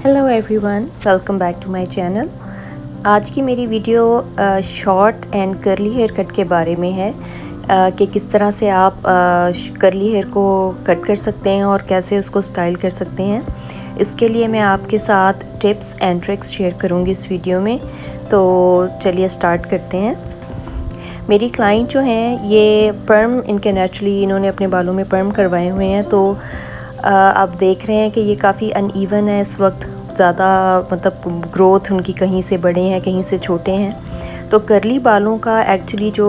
Hello everyone, welcome back to my channel. आज की मेरी video short and curly hair cut के बारे में है कि किस तरह से आप कर्ली हेयर को कट कर सकते हैं और कैसे उसको स्टाइल कर सकते हैं। इसके लिए मैं आपके साथ टिप्स एंड ट्रिक्स शेयर करूंगी इस वीडियो में। तो चलिए स्टार्ट करते हैं। मेरी क्लाइंट जो हैं ये पर्म इनके नेचुरली इन्होंने अपने बालों में पर्म करवाए हुए हैं। तो आप देख रहे हैं कि ये काफ़ी अनइवन है इस वक्त, ज़्यादा मतलब ग्रोथ उनकी कहीं से बड़े हैं कहीं से छोटे हैं। तो कर्ली बालों का एक्चुअली जो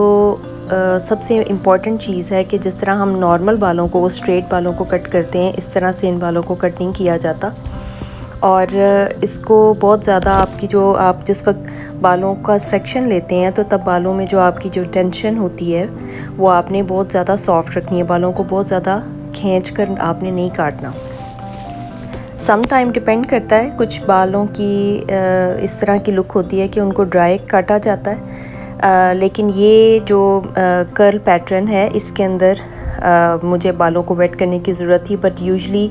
सबसे इम्पॉर्टेंट चीज़ है कि जिस तरह हम नॉर्मल बालों को स्ट्रेट बालों को कट करते हैं इस तरह से इन बालों को कट नहीं किया जाता। और इसको बहुत ज़्यादा आपकी जो आप जिस वक्त बालों का सेक्शन लेते हैं तो तब बालों में जो आपकी जो टेंशन होती है वो आपने बहुत ज़्यादा सॉफ्ट रखनी है। बालों को बहुत ज़्यादा खींच कर आपने नहीं काटना। सम टाइम डिपेंड करता है, कुछ बालों की इस तरह की लुक होती है कि उनको ड्राई काटा जाता है। लेकिन ये जो कर्ल पैटर्न है इसके अंदर मुझे बालों को वेट करने की ज़रूरत थी। बट यूजुअली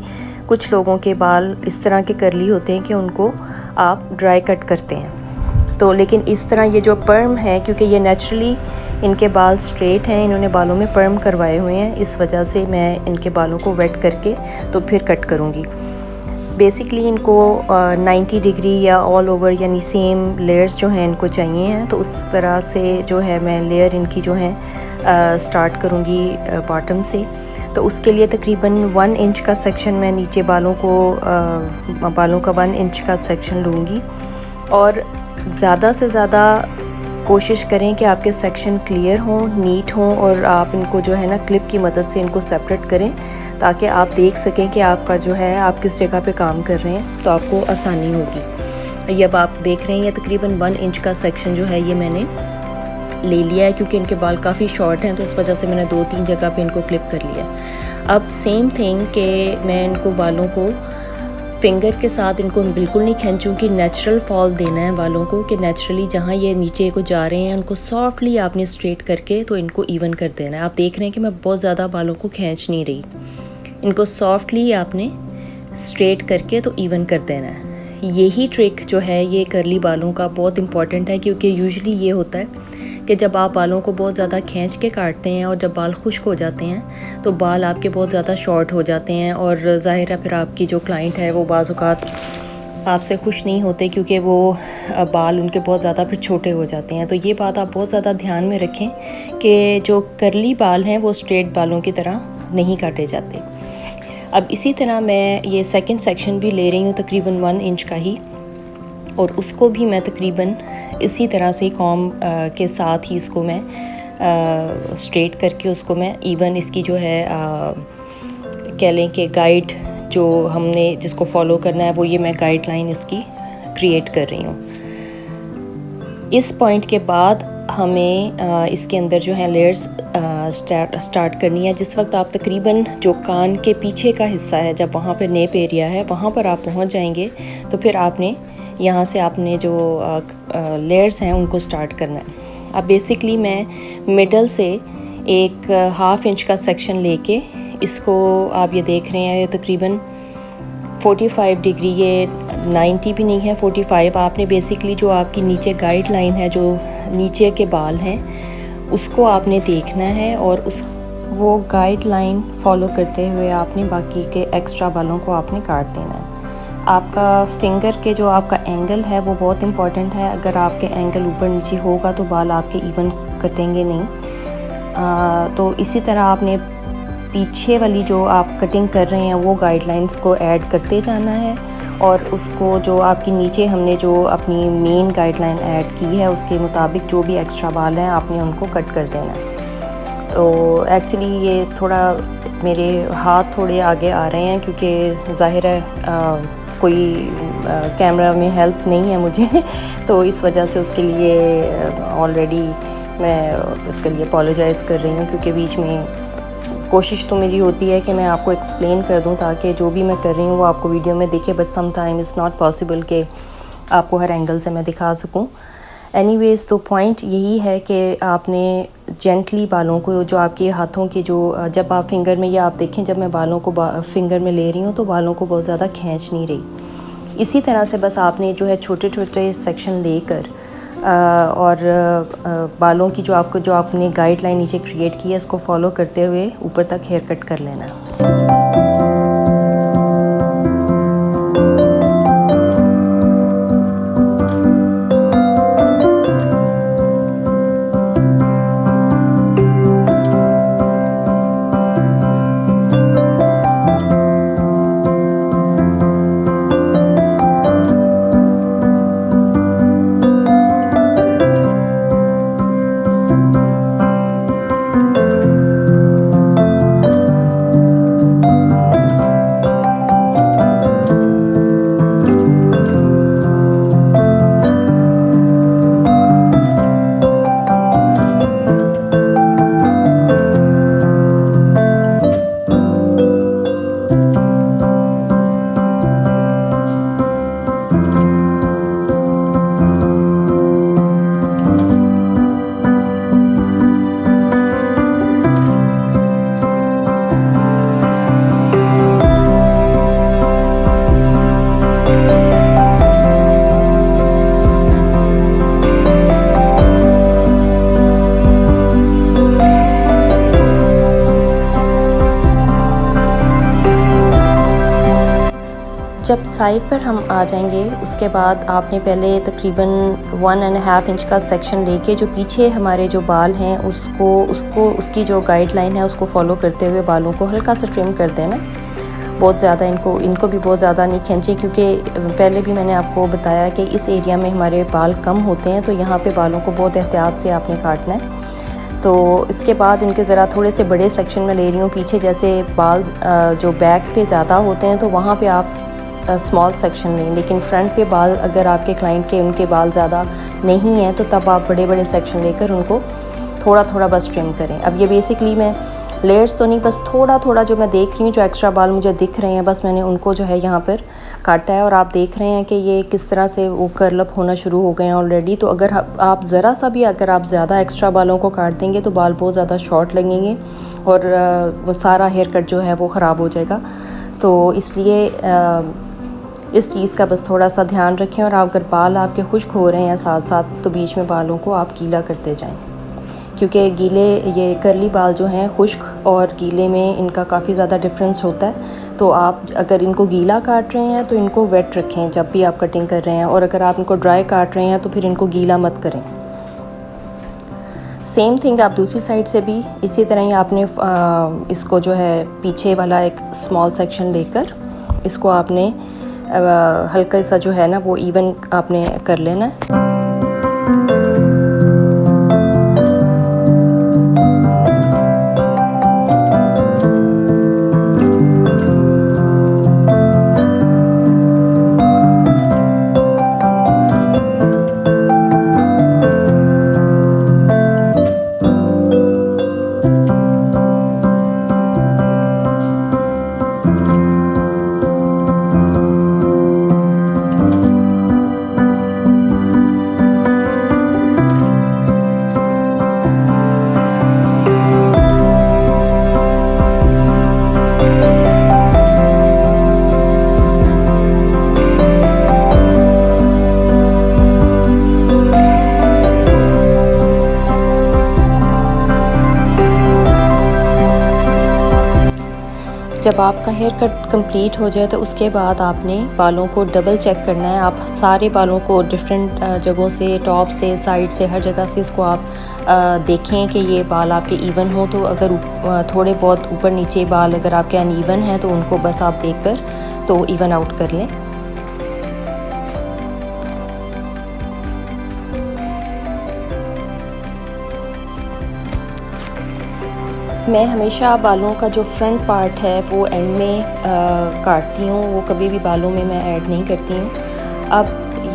कुछ लोगों के बाल इस तरह के कर्ली होते हैं कि उनको आप ड्राई कट करते हैं। तो लेकिन इस तरह ये जो पर्म है, क्योंकि ये नेचुरली इनके बाल स्ट्रेट हैं, इन्होंने बालों में पर्म करवाए हुए हैं, इस वजह से मैं इनके बालों को वेट करके तो फिर कट करूँगी। बेसिकली इनको 90 डिग्री या ऑल ओवर यानी सेम लेयर्स जो हैं इनको चाहिए हैं। तो उस तरह से जो है मैं लेयर इनकी जो है स्टार्ट करूँगी बॉटम से। तो उसके लिए तकरीबन 1 इंच का सेक्शन मैं नीचे बालों का 1 इंच का सेक्शन लूँगी। और ज़्यादा से ज़्यादा कोशिश करें कि आपके सेक्शन क्लियर हों, नीट हों, और आप इनको जो है ना क्लिप की मदद से इनको सेपरेट करें ताकि आप देख सकें कि आपका जो है आप किस जगह पे काम कर रहे हैं, तो आपको आसानी होगी। ये अब आप देख रहे हैं ये तकरीबन 1 इंच का सेक्शन जो है ये मैंने ले लिया है, क्योंकि इनके बाल काफ़ी शॉर्ट हैं तो इस वजह से मैंने 2-3 जगह पे इनको क्लिप कर लिया। अब सेम थिंग कि मैं इनको बालों को फिंगर के साथ इनको बिल्कुल नहीं खींचूँगी, नेचुरल फॉल देना है बालों को कि नेचुरली जहाँ ये नीचे को जा रहे हैं उनको सॉफ्टली आपने स्ट्रेट करके तो इनको इवन कर देना है। आप देख रहे हैं कि मैं बहुत ज़्यादा बालों को खींच नहीं रही, इनको सॉफ्टली आपने स्ट्रेट करके तो इवन कर देना है। यही ट्रिक जो है ये कर्ली बालों का बहुत इंपॉर्टेंट है, क्योंकि यूजुअली ये होता है कि जब आप बालों को बहुत ज़्यादा खींच के काटते हैं और जब बाल खुश्क हो जाते हैं तो बाल आपके बहुत ज़्यादा शॉर्ट हो जाते हैं। और ज़ाहिर है फिर आपकी जो क्लाइंट है वो बाज़ औक़ात आपसे खुश नहीं होते, क्योंकि वो बाल उनके बहुत ज़्यादा फिर छोटे हो जाते हैं। तो ये बात आप बहुत ज़्यादा ध्यान में रखें कि जो कर्ली बाल हैं वो स्ट्रेट बालों की तरह नहीं काटे जाते। अब इसी तरह मैं ये सेकंड सेक्शन भी ले रही हूँ तकरीबन 1 इंच का ही, और उसको भी मैं तकरीबन इसी तरह से कॉम के साथ ही इसको मैं स्ट्रेट करके उसको मैं इवन इसकी जो है कह लें कि गाइड जो हमने जिसको फॉलो करना है वो ये मैं गाइडलाइन इसकी क्रिएट कर रही हूँ। इस पॉइंट के बाद हमें इसके अंदर जो है लेयर्स स्टार्ट करनी है। जिस वक्त आप तकरीबन जो कान के पीछे का हिस्सा है, जब वहाँ पर नेप एरिया है वहाँ पर आप पहुँच जाएंगे तो फिर आपने यहाँ से आपने जो लेयर्स हैं उनको स्टार्ट करना है। अब बेसिकली मैं मिडल से एक 1/2 इंच का सेक्शन लेके इसको आप ये देख रहे हैं ये तकरीबन 45 डिग्री, ये 90 भी नहीं है 45। आपने बेसिकली जो आपकी नीचे गाइडलाइन है, जो नीचे के बाल हैं उसको आपने देखना है और वो गाइडलाइन फॉलो करते हुए आपने बाकी के एक्स्ट्रा बालों को आपने काट देना है। आपका फिंगर के जो आपका एंगल है वो बहुत इम्पॉर्टेंट है। अगर आपके एंगल ऊपर नीचे होगा तो बाल आपके इवन कटेंगे नहीं। तो इसी तरह आपने पीछे वाली जो आप कटिंग कर रहे हैं वो गाइडलाइंस को ऐड करते जाना है, और उसको जो आपकी नीचे हमने जो अपनी मेन गाइडलाइन ऐड की है उसके मुताबिक जो भी एक्स्ट्रा बाल हैं आपने उनको कट कर देना है। तो एक्चुअली ये थोड़ा मेरे हाथ थोड़े आगे आ रहे हैं क्योंकि ज़ाहिर है कोई कैमरा में हेल्प नहीं है मुझे तो इस वजह से उसके लिए ऑलरेडी मैं उसके लिए अपोलोजाइज़ कर रही हूँ, क्योंकि बीच में कोशिश तो मेरी होती है कि मैं आपको एक्सप्लेन कर दूँ ताकि जो भी मैं कर रही हूँ वो आपको वीडियो में दिखे। But some time is not possible कि आपको हर एंगल से मैं दिखा सकूँ। एनीवेज़ तो पॉइंट यही है कि आपने जेंटली बालों को जो आपके हाथों की जो जब आप फिंगर में, या आप देखें जब मैं बालों को फिंगर में ले रही हूँ तो बालों को बहुत ज़्यादा खींच नहीं रही। इसी तरह से बस आपने जो है छोटे छोटे सेक्शन लेकर और बालों की जो आपने गाइडलाइन नीचे क्रिएट की है इसको फॉलो करते हुए ऊपर तक हेयर कट कर लेना। जब साइड पर हम आ जाएंगे उसके बाद आपने पहले तकरीबन 1.5 इंच का सेक्शन लेके जो पीछे हमारे जो बाल हैं उसकी जो गाइडलाइन है उसको फॉलो करते हुए बालों को हल्का सा ट्रिम कर देना। बहुत ज़्यादा इनको भी बहुत ज़्यादा नहीं खींचे, क्योंकि पहले भी मैंने आपको बताया कि इस एरिया में हमारे बाल कम होते हैं, तो यहाँ पे बालों को बहुत एहतियात से आपने काटना है। तो इसके बाद इनके ज़रा थोड़े से बड़े सेक्शन में ले रही हूँ पीछे, जैसे बाल जो बैक पे ज़्यादा होते हैं तो वहाँ पे आप स्मॉल सेक्शन लें, लेकिन फ्रंट पे बाल अगर आपके क्लाइंट के उनके बाल ज़्यादा नहीं हैं तो तब आप बड़े बड़े सेक्शन लेकर उनको थोड़ा थोड़ा बस ट्रिम करें। अब ये बेसिकली मैं लेयर्स तो नहीं, बस थोड़ा थोड़ा जो मैं देख रही हूँ जो एक्स्ट्रा बाल मुझे दिख रहे हैं बस मैंने उनको जो है यहाँ पर काटा है। और आप देख रहे हैं कि ये किस तरह से वो कर्ल अप होना शुरू हो गए हैं ऑलरेडी। तो अगर आप ज़रा सा भी अगर आप ज़्यादा एक्स्ट्रा बालों को काट देंगे तो बाल बहुत ज़्यादा शॉर्ट लगेंगे और वो सारा हेयर कट जो है वो ख़राब हो जाएगा। तो इसलिए इस चीज़ का बस थोड़ा सा ध्यान रखें। और अगर बाल आपके खुश्क हो रहे हैं साथ साथ तो बीच में बालों को आप गीला करते जाएं, क्योंकि ये करली बाल जो हैं खुश्क और गीले में इनका काफ़ी ज़्यादा डिफरेंस होता है। तो आप अगर इनको गीला काट रहे हैं तो इनको वेट रखें जब भी आप कटिंग कर रहे हैं, और अगर आप इनको ड्राई काट रहे हैं तो फिर इनको गीला मत करें। सेम थिंग आप दूसरी साइड से भी इसी तरह ही आपने इसको जो है पीछे वाला एक स्मॉल सेक्शन लेकर इसको आपने हल्का सा जो है ना वो इवन आपने कर लेना है। जब आपका हेयर कट कंप्लीट हो जाए तो उसके बाद आपने बालों को डबल चेक करना है। आप सारे बालों को डिफरेंट जगहों से, टॉप से, साइड से, हर जगह से इसको आप देखें कि ये बाल आपके इवन हो। तो अगर थोड़े बहुत ऊपर नीचे बाल अगर आपके अनइवन हैं तो उनको बस आप देखकर तो इवन आउट कर लें। मैं हमेशा बालों का जो फ्रंट पार्ट है वो एंड में काटती हूँ, वो कभी भी बालों में मैं ऐड नहीं करती हूँ। अब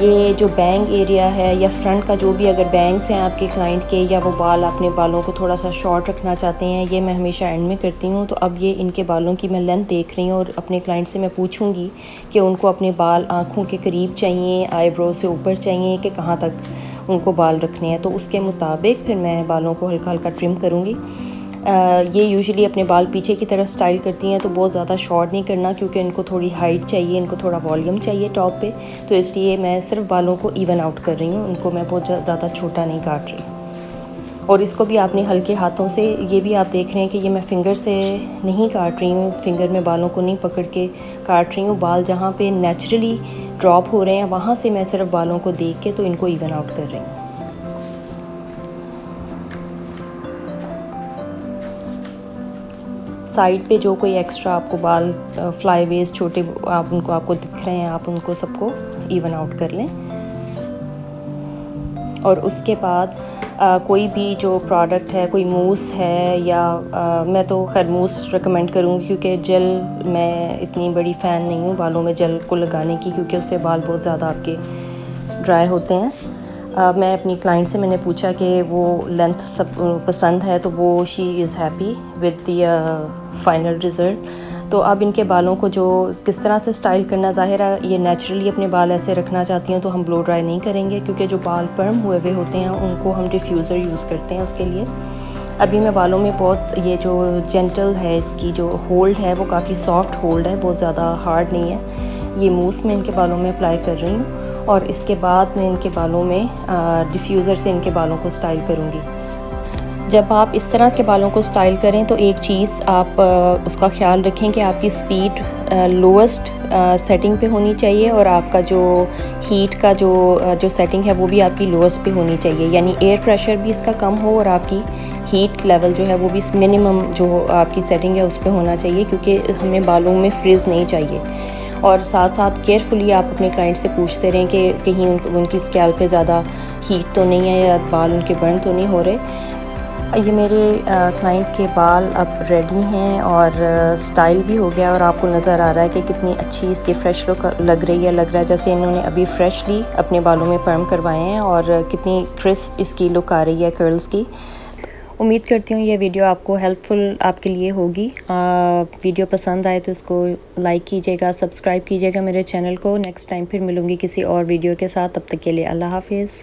ये जो बैंग एरिया है या फ्रंट का जो भी अगर बैंग्स हैं आपके क्लाइंट के, या वो बाल अपने बालों को थोड़ा सा शॉर्ट रखना चाहते हैं, ये मैं हमेशा एंड में करती हूँ। तो अब ये इनके बालों की मैं लेंथ देख रही हूँ और अपने क्लाइंट से मैं पूछूँगी कि उनको अपने बाल आँखों के करीब चाहिए, आईब्रो से ऊपर चाहिए, कि कहाँ तक उनको बाल रखने हैं। तो उसके मुताबिक फिर मैं बालों को हल्का हल्का ट्रिम करूँगी। ये यूजुअली अपने बाल पीछे की तरफ स्टाइल करती हैं, तो बहुत ज़्यादा शॉर्ट नहीं करना क्योंकि इनको थोड़ी हाइट चाहिए, इनको थोड़ा वॉल्यूम चाहिए टॉप पे। तो इसलिए मैं सिर्फ बालों को इवन आउट कर रही हूँ, इनको मैं बहुत ज़्यादा छोटा नहीं काट रही। और इसको भी आपने हल्के हाथों से, ये भी आप देख रहे हैं कि ये मैं फिंगर से नहीं काट रही हूँ, फिंगर में बालों को नहीं पकड़ के काट रही हूँ। बाल जहाँ पे नेचुरली ड्रॉप हो रहे हैं वहाँ से मैं सिर्फ बालों को देख के तो इनको इवन आउट कर रही हूँ। साइड पे जो कोई एक्स्ट्रा आपको बाल फ्लाईवेज छोटे आपको दिख रहे हैं, आप उनको सबको इवन आउट कर लें। और उसके बाद कोई भी जो प्रोडक्ट है, कोई मूस है या मैं तो खैर मूस रिकमेंड करूँगी क्योंकि जेल मैं इतनी बड़ी फ़ैन नहीं हूँ बालों में जेल को लगाने की, क्योंकि उससे बाल बहुत ज़्यादा आपके ड्राई होते हैं। मैं अपनी क्लाइंट से मैंने पूछा कि वो लेंथ सब पसंद है, तो वो she is happy with the final result. तो अब इनके बालों को जो किस तरह से स्टाइल करना, ज़ाहिर है ये नेचुरली अपने बाल ऐसे रखना चाहती हैं तो हम ब्लो ड्राई नहीं करेंगे, क्योंकि जो बाल पर्म हुए हुए होते हैं उनको हम डिफ्यूज़र यूज़ करते हैं उसके लिए। अभी मैं बालों में बहुत, ये जो जेंटल है इसकी जो होल्ड है वो काफ़ी सॉफ्ट होल्ड है, बहुत ज़्यादा हार्ड नहीं है। ये मूस में इनके बालों में अप्लाई कर रही हूँ और इसके बाद मैं इनके बालों में डिफ्यूज़र से इनके बालों को स्टाइल करूँगी। जब आप इस तरह के बालों को स्टाइल करें तो एक चीज़ आप उसका ख्याल रखें कि आपकी स्पीड लोवेस्ट सेटिंग पे होनी चाहिए और आपका जो हीट का जो सेटिंग है वो भी आपकी लोवेस्ट पे होनी चाहिए, यानी एयर प्रेशर भी इसका कम हो और आपकी हीट लेवल जो है वो भी मिनिमम जो आपकी सेटिंग है उस पे होना चाहिए, क्योंकि हमें बालों में फ्रिज नहीं चाहिए। और साथ साथ केयरफुली आप अपने क्लाइंट से पूछते रहें कि कहीं उनकी स्कैल्प पे ज़्यादा हीट तो नहीं है या बाल उनके बर्न तो नहीं हो रहे। ये मेरे क्लाइंट के बाल अब रेडी हैं और स्टाइल भी हो गया और आपको नज़र आ रहा है कि कितनी अच्छी इसकी फ़्रेश लुक लग रही है। लग रहा है जैसे इन्होंने अभी फ्रेशली अपने बालों में पर्म करवाए हैं और कितनी क्रिस्प इसकी लुक आ रही है कर्ल्स की। उम्मीद करती हूँ ये वीडियो आपको हेल्पफुल आपके लिए होगी। वीडियो पसंद आए तो इसको लाइक कीजिएगा, सब्सक्राइब कीजिएगा मेरे चैनल को। नेक्स्ट टाइम फिर मिलूँगी किसी और वीडियो के साथ, तब तक के लिए अल्लाह हाफिज़।